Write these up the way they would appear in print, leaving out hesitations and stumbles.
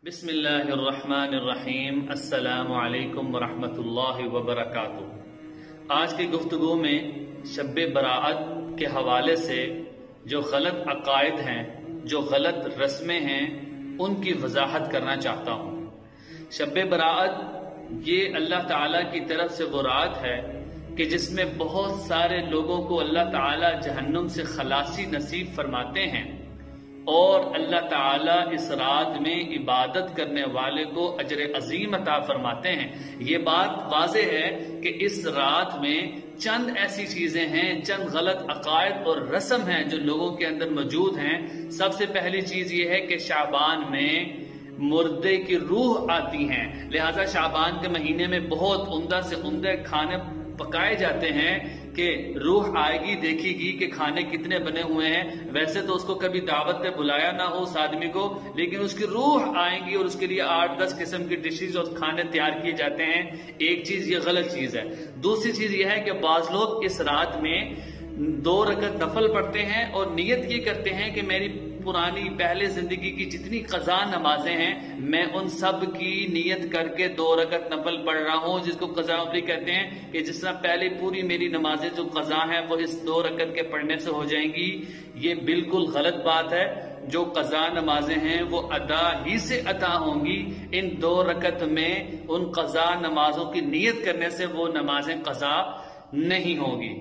بسم اللہ الرحمن الرحیم۔ السلام علیکم ورحمۃ اللہ وبرکاتہ۔ آج کی گفتگو میں شب براءت کے حوالے سے جو غلط عقائد ہیں، جو غلط رسمیں ہیں، ان کی وضاحت کرنا چاہتا ہوں۔ شب براءت یہ اللہ تعالیٰ کی طرف سے وہ رات ہے کہ جس میں بہت سارے لوگوں کو اللہ تعالیٰ جہنم سے خلاصی نصیب فرماتے ہیں، اور اللہ تعالیٰ اس رات میں عبادت کرنے والے کو اجر عظیم عطا فرماتے ہیں۔ یہ بات واضح ہے کہ اس رات میں چند ایسی چیزیں ہیں، چند غلط عقائد اور رسم ہیں جو لوگوں کے اندر موجود ہیں۔ سب سے پہلی چیز یہ ہے کہ شعبان میں مردے کی روح آتی ہیں، لہذا شعبان کے مہینے میں بہت عمدہ سے عمدہ کھانے پکائے جاتے ہیں کہ روح آئے گی، دیکھے گی کہ کھانے کتنے بنے ہوئے ہیں۔ ویسے تو اس کو کبھی دعوت پہ بلایا نہ ہو اس آدمی کو، لیکن اس کی روح آئیں گی اور اس کے لیے 8-10 قسم کی ڈشز اور کھانے تیار کیے جاتے ہیں۔ ایک چیز یہ غلط چیز ہے۔ دوسری چیز یہ ہے کہ بعض لوگ اس رات میں 2 رکعت نفل پڑھتے ہیں اور نیت یہ کرتے ہیں کہ میری پرانی پہلے زندگی کی جتنی قضا نمازیں ہیں میں ان سب کی نیت کر کے 2 رکعت نفل پڑھ رہا ہوں، جس کو قضا نفلی کہتے ہیں، کہ جس طرح پہلے پوری میری نمازیں جو قضا ہیں وہ اس 2 رکعت کے پڑھنے سے ہو جائیں گی۔ یہ بالکل غلط بات ہے۔ جو قضا نمازیں ہیں وہ ادا ہی سے ادا ہوں گی۔ ان 2 رکعت میں ان قضا نمازوں کی نیت کرنے سے وہ نمازیں قضا نہیں ہوگی۔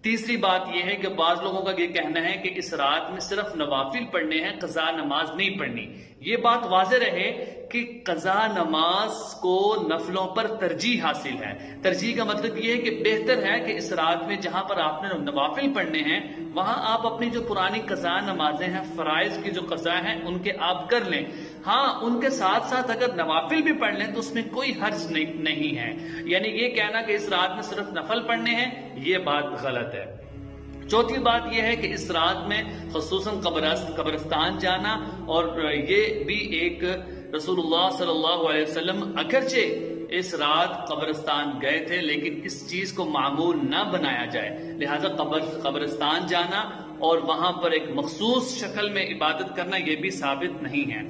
تیسری بات یہ ہے کہ بعض لوگوں کا یہ کہنا ہے کہ اس رات میں صرف نوافل پڑھنے ہیں، قضا نماز نہیں پڑھنی۔ یہ بات واضح رہے کہ قضا نماز کو نفلوں پر ترجیح حاصل ہے۔ ترجیح کا مطلب یہ ہے کہ بہتر ہے کہ اس رات میں جہاں پر آپ نے نوافل پڑھنے ہیں وہاں آپ اپنی جو پرانی قضا نمازیں ہیں، فرائض کی جو قضا ہیں، ان کے آپ کر لیں۔ ہاں، ان کے ساتھ ساتھ اگر نوافل بھی پڑھ لیں تو اس میں کوئی حرج نہیں ہے۔ یعنی یہ کہنا کہ اس رات میں صرف نفل پڑھنے ہیں، یہ بات غلط ہے۔ چوتھی بات یہ ہے کہ اس رات میں خصوصاً قبرستان جانا، اور یہ بھی ایک رسول اللہ صلی اللہ علیہ وسلم اگرچہ اس رات قبرستان گئے تھے لیکن اس چیز کو معمول نہ بنایا جائے، لہٰذا قبرستان جانا اور وہاں پر ایک مخصوص شکل میں عبادت کرنا یہ بھی ثابت نہیں ہے۔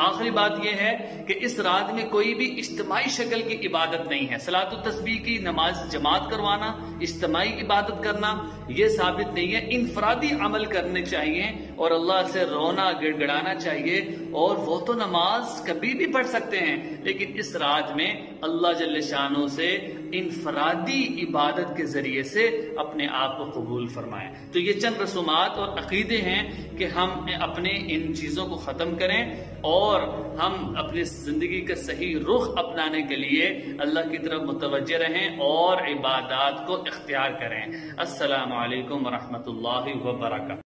آخری بات یہ ہے کہ اس رات میں کوئی بھی اجتماعی شکل کی عبادت نہیں ہے۔ صلاۃ التسبیح کی نماز جماعت کروانا، اجتماعی عبادت کرنا یہ ثابت نہیں ہے۔ انفرادی عمل کرنے چاہیے اور اللہ سے رونا گڑ گڑانا چاہیے، اور وہ تو نماز کبھی بھی پڑھ سکتے ہیں، لیکن اس رات میں اللہ جل شانہ سے انفرادی عبادت کے ذریعے سے اپنے آپ کو قبول فرمائیں۔ تو یہ چند رسومات اور عقیدے ہیں کہ ہم اپنے ان چیزوں کو ختم کریں اور ہم اپنی زندگی کا صحیح رخ اپنانے کے لیے اللہ کی طرف متوجہ رہیں اور عبادات کو اختیار کریں۔ السلام علیکم ورحمۃ اللہ وبرکاتہ۔